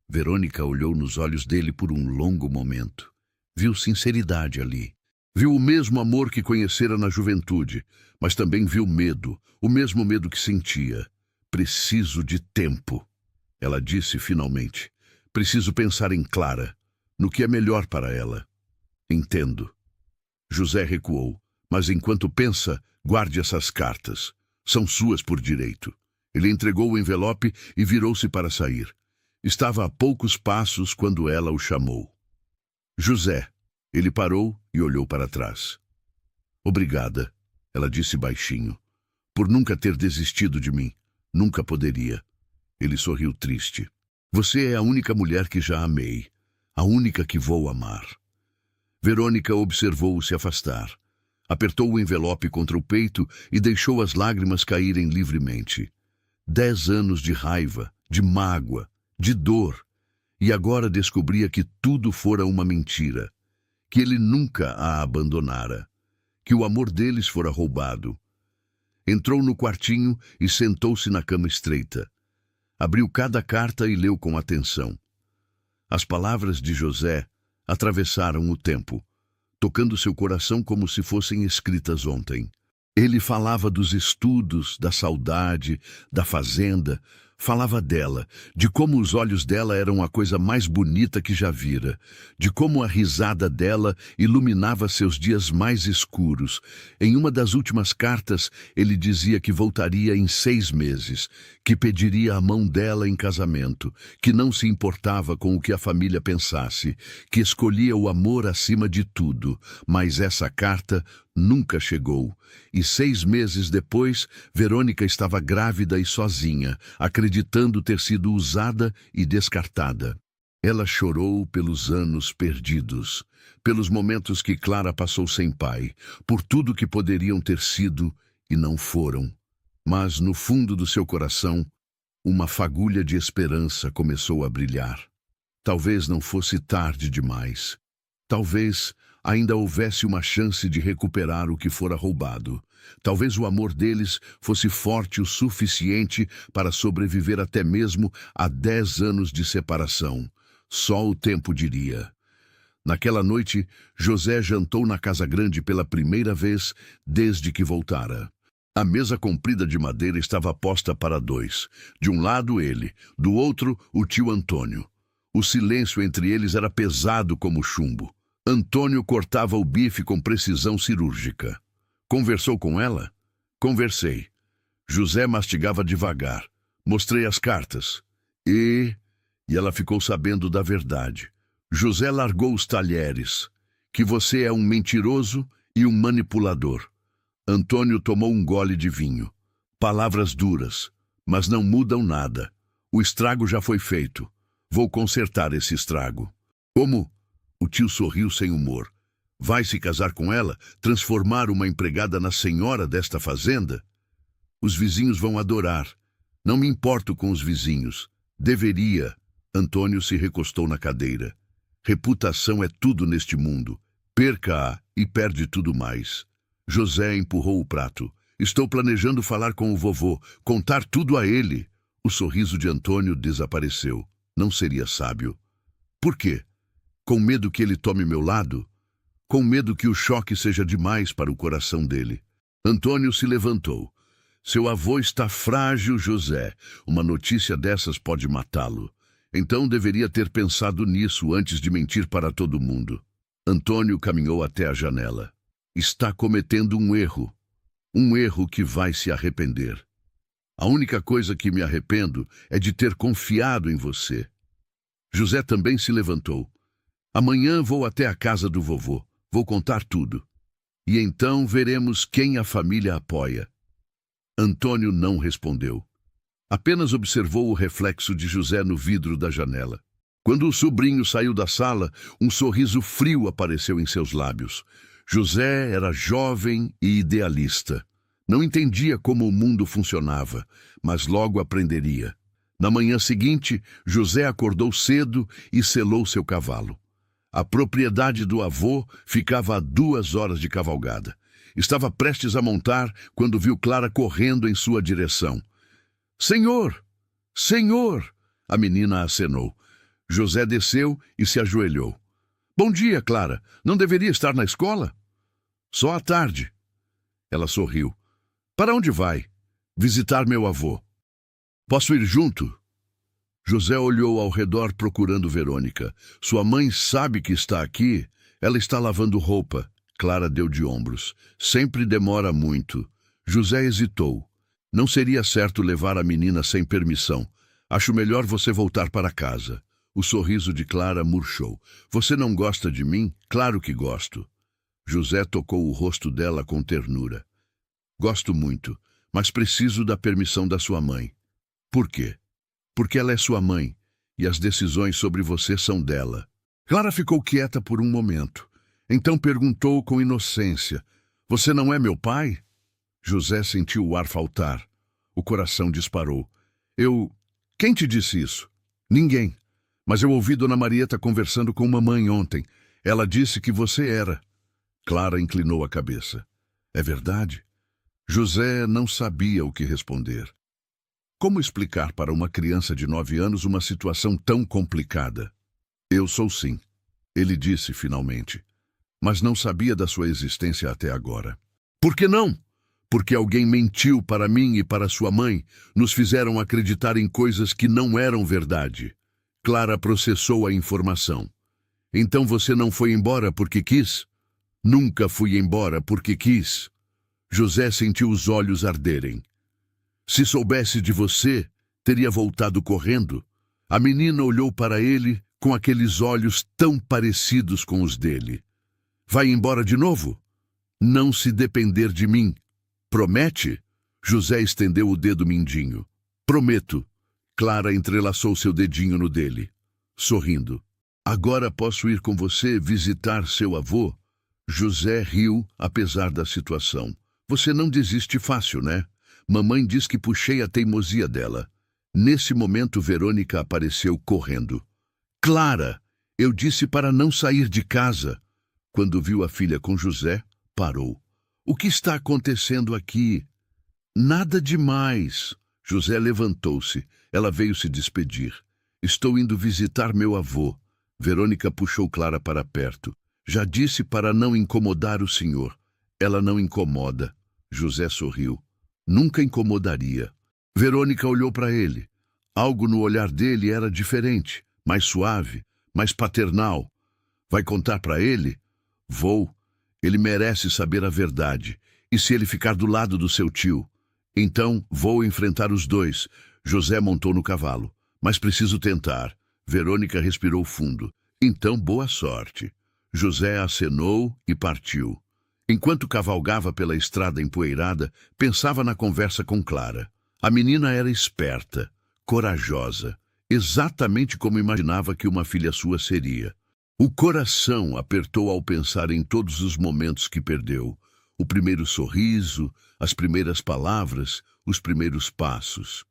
Verônica olhou nos olhos dele por um longo momento. Viu sinceridade ali. Viu o mesmo amor que conhecera na juventude, mas também viu medo, o mesmo medo que sentia. Preciso de tempo, ela disse finalmente. Preciso pensar em Clara, no que é melhor para ela. Entendo. José recuou. Mas enquanto pensa, guarde essas cartas. São suas por direito. Ele entregou o envelope e virou-se para sair. Estava a poucos passos quando ela o chamou. José. Ele parou e olhou para trás. Obrigada, ela disse baixinho. Por nunca ter desistido de mim. Nunca poderia. Ele sorriu triste. Você é a única mulher que já amei. A única que vou amar. Verônica observou-o se afastar. Apertou o envelope contra o peito e deixou as lágrimas caírem livremente. 10 anos de raiva, de mágoa, de dor. E agora descobria que tudo fora uma mentira. Que ele nunca a abandonara. Que o amor deles fora roubado. Entrou no quartinho e sentou-se na cama estreita. Abriu cada carta e leu com atenção. As palavras de José atravessaram o tempo, tocando seu coração como se fossem escritas ontem. Ele falava dos estudos, da saudade, da fazenda. Falava dela, de como os olhos dela eram a coisa mais bonita que já vira, de como a risada dela iluminava seus dias mais escuros. Em uma das últimas cartas, ele dizia que voltaria em 6 meses, que pediria a mão dela em casamento, que não se importava com o que a família pensasse, que escolhia o amor acima de tudo. Mas essa carta nunca chegou. E 6 meses depois, Verônica estava grávida e sozinha, acreditando ter sido usada e descartada. Ela chorou pelos anos perdidos, pelos momentos que Clara passou sem pai, por tudo que poderiam ter sido e não foram. Mas no fundo do seu coração, uma fagulha de esperança começou a brilhar. Talvez não fosse tarde demais. Talvez ainda houvesse uma chance de recuperar o que fora roubado. Talvez o amor deles fosse forte o suficiente para sobreviver até mesmo a 10 anos de separação. Só o tempo diria. Naquela noite, José jantou na casa grande pela primeira vez desde que voltara. A mesa comprida de madeira estava posta para 2. De um lado ele, do outro o tio Antônio. O silêncio entre eles era pesado como chumbo. Antônio cortava o bife com precisão cirúrgica. Conversou com ela? Conversei. José mastigava devagar. Mostrei as cartas. E ela ficou sabendo da verdade. José largou os talheres. Que você é um mentiroso e um manipulador. Antônio tomou um gole de vinho. Palavras duras, mas não mudam nada. O estrago já foi feito. Vou consertar esse estrago. Como? O tio sorriu sem humor. Vai se casar com ela? Transformar uma empregada na senhora desta fazenda? Os vizinhos vão adorar. Não me importo com os vizinhos. Deveria. Antônio se recostou na cadeira. Reputação é tudo neste mundo. Perca-a e perde tudo mais. José empurrou o prato. Estou planejando falar com o vovô, contar tudo a ele. O sorriso de Antônio desapareceu. Não seria sábio. Por quê? Com medo que ele tome meu lado? Com medo que o choque seja demais para o coração dele. Antônio se levantou. Seu avô está frágil, José. Uma notícia dessas pode matá-lo. Então deveria ter pensado nisso antes de mentir para todo mundo. Antônio caminhou até a janela. Está cometendo um erro. Um erro que vai se arrepender. A única coisa que me arrependo é de ter confiado em você. José também se levantou. Amanhã vou até a casa do vovô. Vou contar tudo. E então veremos quem a família apoia. Antônio não respondeu. Apenas observou o reflexo de José no vidro da janela. Quando o sobrinho saiu da sala, um sorriso frio apareceu em seus lábios. José era jovem e idealista. Não entendia como o mundo funcionava, mas logo aprenderia. Na manhã seguinte, José acordou cedo e selou seu cavalo. A propriedade do avô ficava a 2 horas de cavalgada. Estava prestes a montar quando viu Clara correndo em sua direção. Senhor! Senhor! A menina acenou. José desceu e se ajoelhou. Bom dia, Clara. Não deveria estar na escola? Só à tarde. Ela sorriu. Para onde vai? Visitar meu avô. Posso ir junto? José olhou ao redor procurando Verônica. Sua mãe sabe que está aqui? Ela está lavando roupa. Clara deu de ombros. Sempre demora muito. José hesitou. Não seria certo levar a menina sem permissão. Acho melhor você voltar para casa. O sorriso de Clara murchou. Você não gosta de mim? Claro que gosto. José tocou o rosto dela com ternura. Gosto muito, mas preciso da permissão da sua mãe. Por quê? Porque ela é sua mãe, e as decisões sobre você são dela. Clara ficou quieta por um momento. Então perguntou com inocência, você não é meu pai? José sentiu o ar faltar. O coração disparou. Quem te disse isso? Ninguém. Mas eu ouvi Dona Marieta conversando com mamãe ontem. Ela disse que você era. Clara inclinou a cabeça. É verdade? José não sabia o que responder. Como explicar para uma criança de 9 anos uma situação tão complicada? Eu sou sim, ele disse finalmente. Mas não sabia da sua existência até agora. Por que não? Porque alguém mentiu para mim e para sua mãe, nos fizeram acreditar em coisas que não eram verdade. Clara processou a informação. Então você não foi embora porque quis? Nunca fui embora porque quis. José sentiu os olhos arderem. Se soubesse de você, teria voltado correndo. A menina olhou para ele com aqueles olhos tão parecidos com os dele. Vai embora de novo? Não se depender de mim. Promete? José estendeu o dedo mindinho. Prometo. Clara entrelaçou seu dedinho no dele, sorrindo. Agora posso ir com você visitar seu avô? José riu, apesar da situação. Você não desiste fácil, né? Mamãe diz que puxei a teimosia dela. Nesse momento, Verônica apareceu correndo. Clara, eu disse para não sair de casa. Quando viu a filha com José, parou. O que está acontecendo aqui? Nada demais. José levantou-se. Ela veio se despedir. Estou indo visitar meu avô. Verônica puxou Clara para perto. Já disse para não incomodar o senhor. Ela não incomoda. José sorriu. Nunca incomodaria. Verônica olhou para ele. Algo no olhar dele era diferente, mais suave, mais paternal. Vai contar para ele? Vou. Ele merece saber a verdade. E se ele ficar do lado do seu tio? Então, vou enfrentar os dois. José montou no cavalo. Mas preciso tentar. Verônica respirou fundo. Então, boa sorte. José acenou e partiu. Enquanto cavalgava pela estrada empoeirada, pensava na conversa com Clara. A menina era esperta, corajosa, exatamente como imaginava que uma filha sua seria. O coração apertou ao pensar em todos os momentos que perdeu. O primeiro sorriso, as primeiras palavras, os primeiros passos.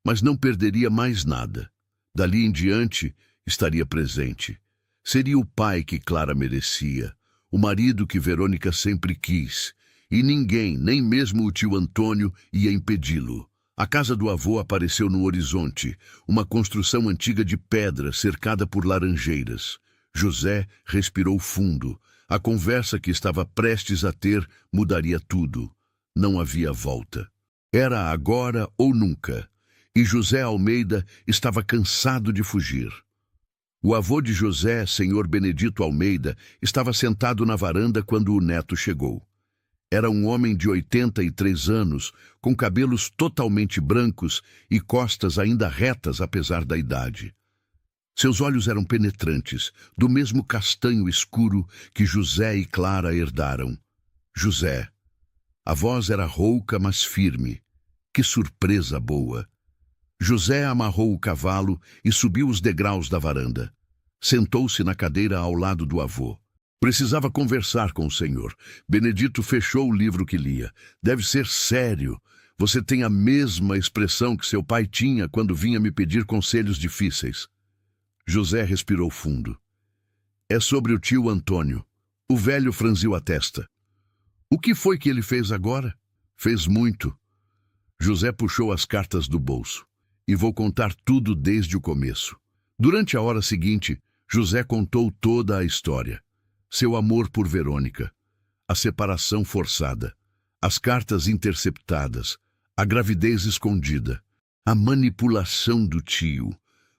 Mas não perderia mais nada. Dali em diante, estaria presente. Seria o pai que Clara merecia, o marido que Verônica sempre quis, e ninguém, nem mesmo o tio Antônio, ia impedi-lo. A casa do avô apareceu no horizonte, uma construção antiga de pedra cercada por laranjeiras. José respirou fundo. A conversa que estava prestes a ter mudaria tudo. Não havia volta. Era agora ou nunca. E José Almeida estava cansado de fugir. O avô de José, senhor Benedito Almeida, estava sentado na varanda quando o neto chegou. Era um homem de 83 anos, com cabelos totalmente brancos e costas ainda retas apesar da idade. Seus olhos eram penetrantes, do mesmo castanho escuro que José e Clara herdaram. José. A voz era rouca, mas firme. Que surpresa boa! José amarrou o cavalo e subiu os degraus da varanda. Sentou-se na cadeira ao lado do avô. Precisava conversar com o senhor. Benedito fechou o livro que lia. Deve ser sério. Você tem a mesma expressão que seu pai tinha quando vinha me pedir conselhos difíceis. José respirou fundo. É sobre o tio Antônio. O velho franziu a testa. O que foi que ele fez agora? Fez muito. José puxou as cartas do bolso. E vou contar tudo desde o começo. Durante a hora seguinte, José contou toda a história. Seu amor por Verônica, a separação forçada, as cartas interceptadas, a gravidez escondida, a manipulação do tio.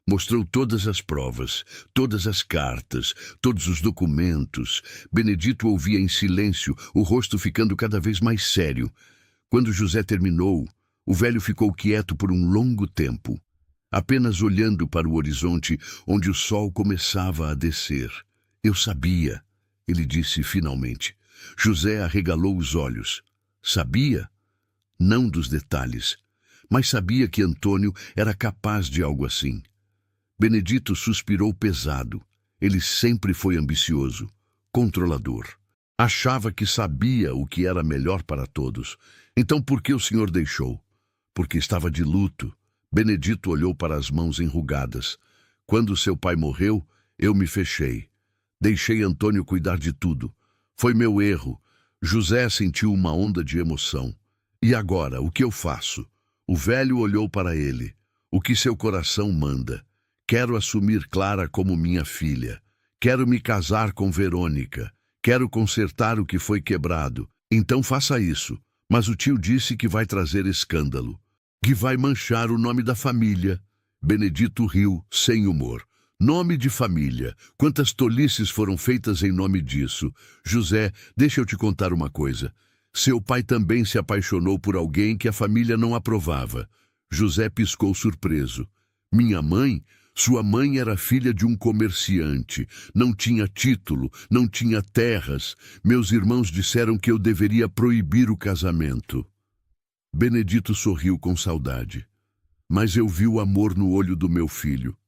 Mostrou todas as provas, todas as cartas, todos os documentos. Benedito ouvia em silêncio, o rosto ficando cada vez mais sério. Quando José terminou, o velho ficou quieto por um longo tempo, apenas olhando para o horizonte onde o sol começava a descer. Eu sabia, ele disse finalmente. José arregalou os olhos. Sabia? Não dos detalhes, mas sabia que Antônio era capaz de algo assim. Benedito suspirou pesado. Ele sempre foi ambicioso, controlador. Achava que sabia o que era melhor para todos. Então por que o senhor deixou? Porque estava de luto. Benedito olhou para as mãos enrugadas. Quando seu pai morreu, eu me fechei. Deixei Antônio cuidar de tudo. Foi meu erro. José sentiu uma onda de emoção. E agora, o que eu faço? O velho olhou para ele. O que seu coração manda? Quero assumir Clara como minha filha. Quero me casar com Verônica. Quero consertar o que foi quebrado. Então faça isso. Mas o tio disse que vai trazer escândalo, que vai manchar o nome da família. Benedito riu, sem humor. Nome de família. Quantas tolices foram feitas em nome disso. José, deixa eu te contar uma coisa. Seu pai também se apaixonou por alguém que a família não aprovava. José piscou surpreso. Minha mãe? Sua mãe era filha de um comerciante. Não tinha título, não tinha terras. Meus irmãos disseram que eu deveria proibir o casamento. Benedito sorriu com saudade. Mas eu vi o amor no olho do meu filho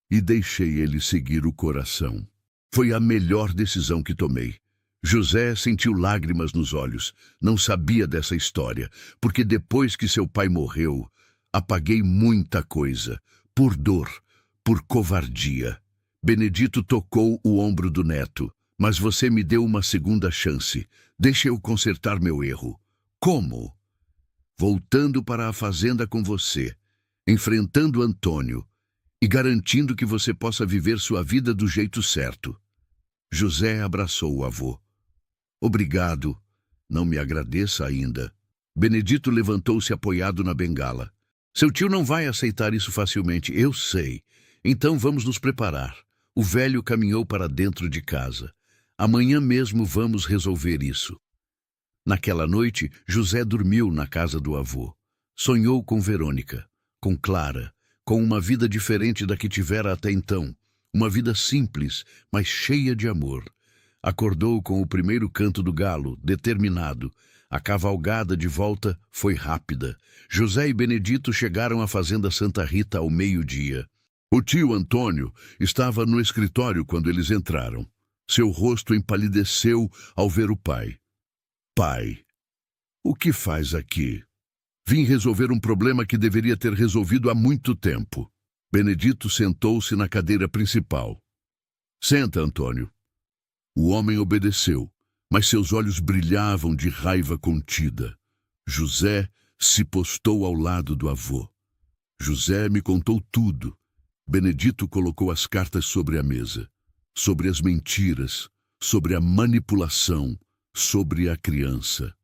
e deixei ele seguir o coração. Foi a melhor decisão que tomei. José sentiu lágrimas nos olhos. Não sabia dessa história, porque depois que seu pai morreu, apaguei muita coisa, por dor, por covardia. Benedito tocou o ombro do neto. Mas você me deu uma segunda chance. Deixa eu consertar meu erro. Como? Voltando para a fazenda com você, enfrentando Antônio e garantindo que você possa viver sua vida do jeito certo. José abraçou o avô. Obrigado. Não me agradeça ainda. Benedito levantou-se apoiado na bengala. Seu tio não vai aceitar isso facilmente, eu sei. Então vamos nos preparar. O velho caminhou para dentro de casa. Amanhã mesmo vamos resolver isso. Naquela noite, José dormiu na casa do avô. Sonhou com Verônica, com Clara, com uma vida diferente da que tivera até então. Uma vida simples, mas cheia de amor. Acordou com o primeiro canto do galo, determinado. A cavalgada de volta foi rápida. José e Benedito chegaram à fazenda Santa Rita ao meio-dia. O tio Antônio estava no escritório quando eles entraram. Seu rosto empalideceu ao ver o pai. Pai, o que faz aqui? Vim resolver um problema que deveria ter resolvido há muito tempo. Benedito sentou-se na cadeira principal. Senta, Antônio. O homem obedeceu, mas seus olhos brilhavam de raiva contida. José se postou ao lado do avô. José me contou tudo. Benedito colocou as cartas sobre a mesa. Sobre as mentiras, sobre a manipulação, sobre a criança.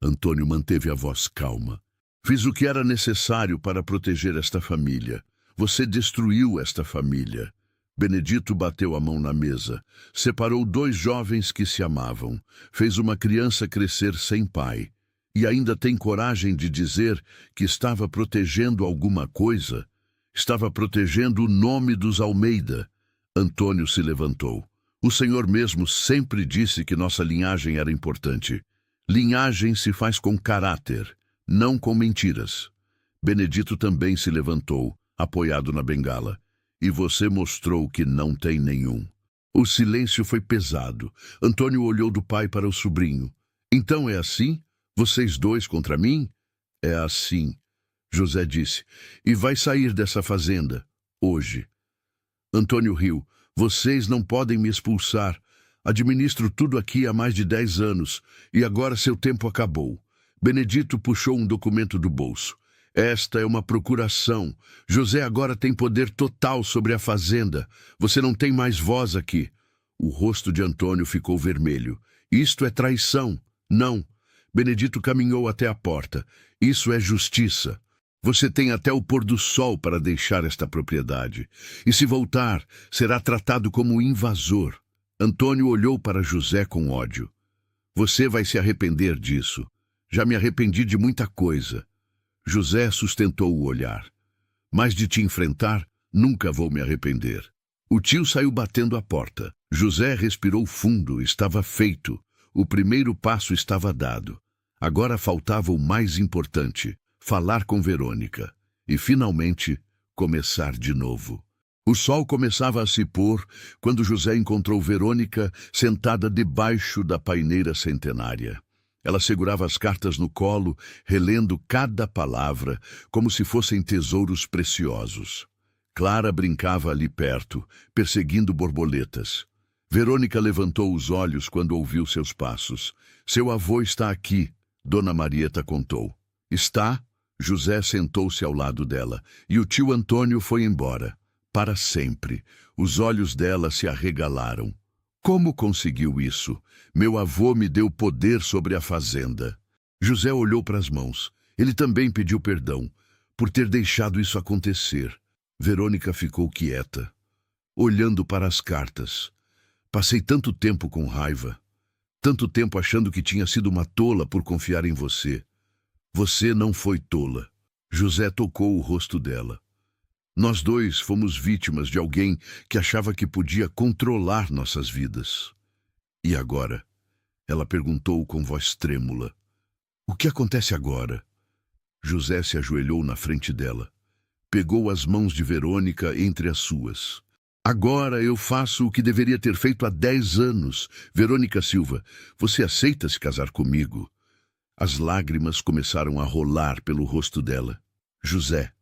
Antônio manteve a voz calma. Fiz o que era necessário para proteger esta família. Você destruiu esta família. Benedito bateu a mão na mesa. Separou dois jovens que se amavam. Fez uma criança crescer sem pai. E ainda tem coragem de dizer que estava protegendo alguma coisa? Estava protegendo o nome dos Almeida. Antônio se levantou. O senhor mesmo sempre disse que nossa linhagem era importante. Linhagem se faz com caráter, não com mentiras. Benedito também se levantou, apoiado na bengala. E você mostrou que não tem nenhum. O silêncio foi pesado. Antônio olhou do pai para o sobrinho. Então é assim? Vocês dois contra mim? É assim, José disse. E vai sair dessa fazenda, hoje. Antônio riu. Vocês não podem me expulsar. Administro tudo aqui há mais de 10 anos. E agora seu tempo acabou. Benedito puxou um documento do bolso. Esta é uma procuração. José agora tem poder total sobre a fazenda. Você não tem mais voz aqui. O rosto de Antônio ficou vermelho. Isto é traição. Não. Benedito caminhou até a porta. Isso é justiça. Você tem até o pôr do sol para deixar esta propriedade. E se voltar, será tratado como invasor. Antônio olhou para José com ódio. Você vai se arrepender disso. Já me arrependi de muita coisa. José sustentou o olhar. Mas de te enfrentar, nunca vou me arrepender. O tio saiu batendo a porta. José respirou fundo, estava feito. O primeiro passo estava dado. Agora faltava o mais importante, falar com Verônica. E, finalmente, começar de novo. O sol começava a se pôr quando José encontrou Verônica sentada debaixo da paineira centenária. Ela segurava as cartas no colo, relendo cada palavra, como se fossem tesouros preciosos. Clara brincava ali perto, perseguindo borboletas. Verônica levantou os olhos quando ouviu seus passos. Seu avô está aqui, Dona Marieta contou. Está? José sentou-se ao lado dela, e o tio Antônio foi embora. Para sempre. Os olhos dela se arregalaram. Como conseguiu isso? Meu avô me deu poder sobre a fazenda. José olhou para as mãos. Ele também pediu perdão por ter deixado isso acontecer. Verônica ficou quieta, olhando para as cartas. Passei tanto tempo com raiva, tanto tempo achando que tinha sido uma tola por confiar em você. Você não foi tola. José tocou o rosto dela. Nós dois fomos vítimas de alguém que achava que podia controlar nossas vidas. E agora? Ela perguntou com voz trêmula. O que acontece agora? José se ajoelhou na frente dela. Pegou as mãos de Verônica entre as suas. Agora eu faço o que deveria ter feito há 10 anos. Verônica Silva, você aceita se casar comigo? As lágrimas começaram a rolar pelo rosto dela. José,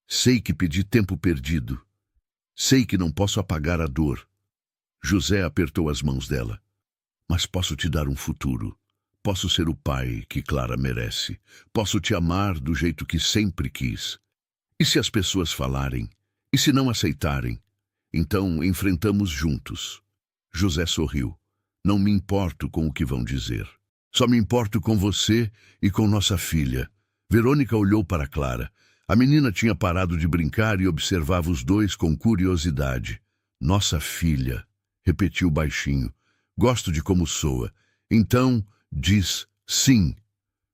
sei que pedi tempo perdido. Sei que não posso apagar a dor. José apertou as mãos dela. Mas posso te dar um futuro. Posso ser o pai que Clara merece. Posso te amar do jeito que sempre quis. E se as pessoas falarem? E se não aceitarem? Então enfrentamos juntos. José sorriu. Não me importo com o que vão dizer. Só me importo com você e com nossa filha. Verônica olhou para Clara. A menina tinha parado de brincar e observava os dois com curiosidade. Nossa filha, repetiu baixinho. Gosto de como soa. Então, diz sim.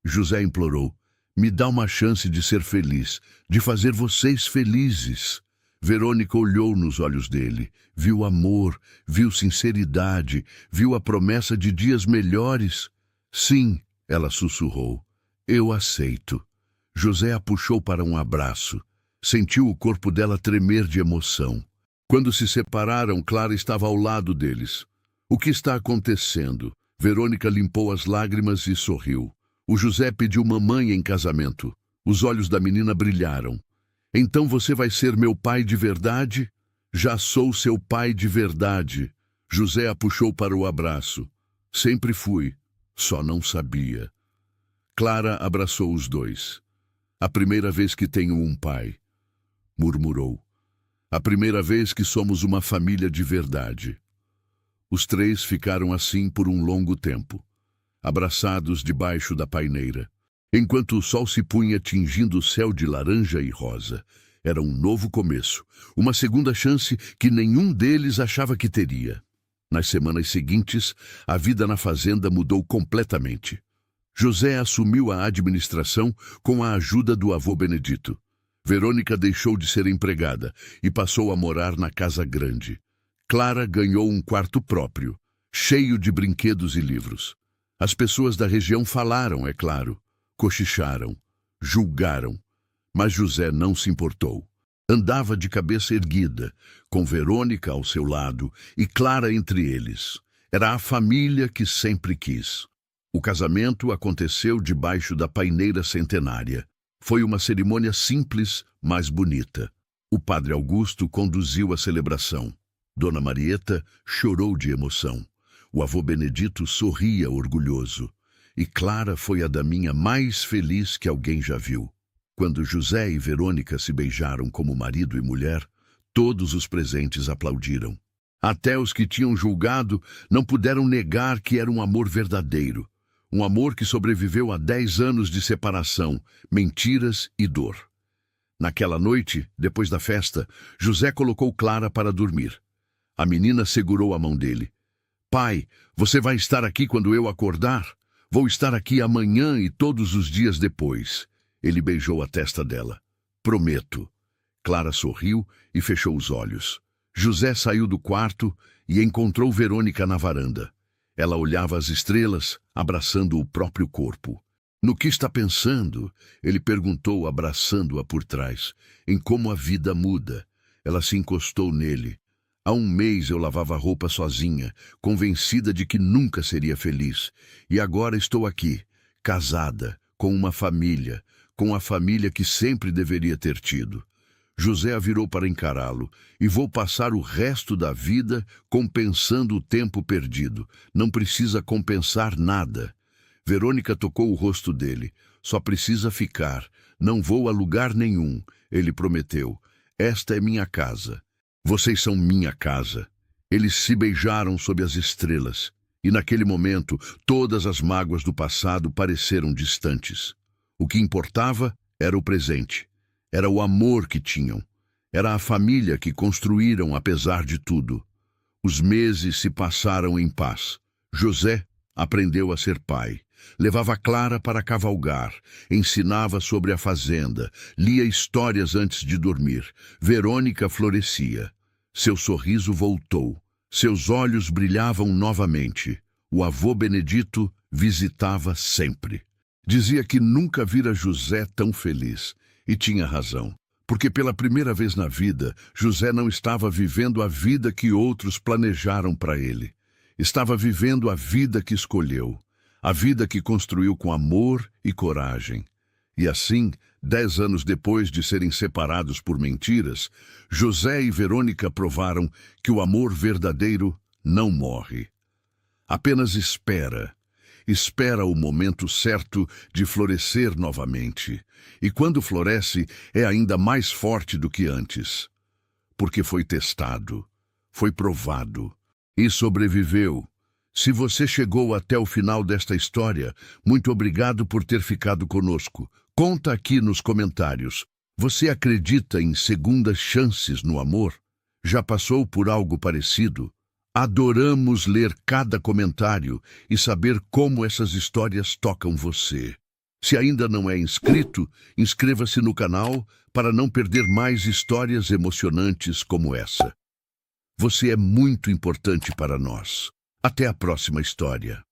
José implorou. Me dá uma chance de ser feliz, de fazer vocês felizes. Verônica olhou nos olhos dele, viu amor, viu sinceridade, viu a promessa de dias melhores. Sim, ela sussurrou, eu aceito. José a puxou para um abraço. Sentiu o corpo dela tremer de emoção. Quando se separaram, Clara estava ao lado deles. O que está acontecendo? Verônica limpou as lágrimas e sorriu. O José pediu mamãe em casamento. Os olhos da menina brilharam. Então você vai ser meu pai de verdade? Já sou seu pai de verdade. José a puxou para o abraço. Sempre fui, só não sabia. Clara abraçou os dois. A primeira vez que tenho um pai, murmurou. A primeira vez que somos uma família de verdade. Os três ficaram assim por um longo tempo, abraçados debaixo da paineira, enquanto o sol se punha tingindo o céu de laranja e rosa. Era um novo começo, uma segunda chance que nenhum deles achava que teria. Nas semanas seguintes, a vida na fazenda mudou completamente. José assumiu a administração com a ajuda do avô Benedito. Verônica deixou de ser empregada e passou a morar na casa grande. Clara ganhou um quarto próprio, cheio de brinquedos e livros. As pessoas da região falaram, é claro, cochicharam, julgaram, mas José não se importou. Andava de cabeça erguida, com Verônica ao seu lado e Clara entre eles. Era a família que sempre quis. O casamento aconteceu debaixo da paineira centenária. Foi uma cerimônia simples, mas bonita. O padre Augusto conduziu a celebração. Dona Marieta chorou de emoção. O avô Benedito sorria orgulhoso. E Clara foi a daminha mais feliz que alguém já viu. Quando José e Verônica se beijaram como marido e mulher, todos os presentes aplaudiram. Até os que tinham julgado não puderam negar que era um amor verdadeiro. Um amor que sobreviveu a 10 anos de separação, mentiras e dor. Naquela noite, depois da festa, José colocou Clara para dormir. A menina segurou a mão dele. Pai, você vai estar aqui quando eu acordar? Vou estar aqui amanhã e todos os dias depois. Ele beijou a testa dela. Prometo. Clara sorriu e fechou os olhos. José saiu do quarto e encontrou Verônica na varanda. Ela olhava as estrelas, abraçando o próprio corpo. No que está pensando? Ele perguntou, abraçando-a por trás. Em como a vida muda. Ela se encostou nele. Há um mês eu lavava roupa sozinha, convencida de que nunca seria feliz. E agora estou aqui, casada, com uma família, com a família que sempre deveria ter tido. José a virou para encará-lo. E vou passar o resto da vida compensando o tempo perdido. Não precisa compensar nada. Verônica tocou o rosto dele. Só precisa ficar. Não vou a lugar nenhum. Ele prometeu. Esta é minha casa. Vocês são minha casa. Eles se beijaram sob as estrelas. E naquele momento, todas as mágoas do passado pareceram distantes. O que importava era o presente. Era o amor que tinham. Era a família que construíram apesar de tudo. Os meses se passaram em paz. José aprendeu a ser pai. Levava Clara para cavalgar. Ensinava sobre a fazenda. Lia histórias antes de dormir. Verônica florescia. Seu sorriso voltou. Seus olhos brilhavam novamente. O avô Benedito visitava sempre. Dizia que nunca vira José tão feliz. E tinha razão, porque pela primeira vez na vida, José não estava vivendo a vida que outros planejaram para ele. Estava vivendo a vida que escolheu, a vida que construiu com amor e coragem. E assim, 10 anos depois de serem separados por mentiras, José e Verônica provaram que o amor verdadeiro não morre. Apenas espera. Espera o momento certo de florescer novamente. E quando floresce, é ainda mais forte do que antes. Porque foi testado, foi provado e sobreviveu. Se você chegou até o final desta história, muito obrigado por ter ficado conosco. Conta aqui nos comentários. Você acredita em segundas chances no amor? Já passou por algo parecido? Adoramos ler cada comentário e saber como essas histórias tocam você. Se ainda não é inscrito, inscreva-se no canal para não perder mais histórias emocionantes como essa. Você é muito importante para nós. Até a próxima história.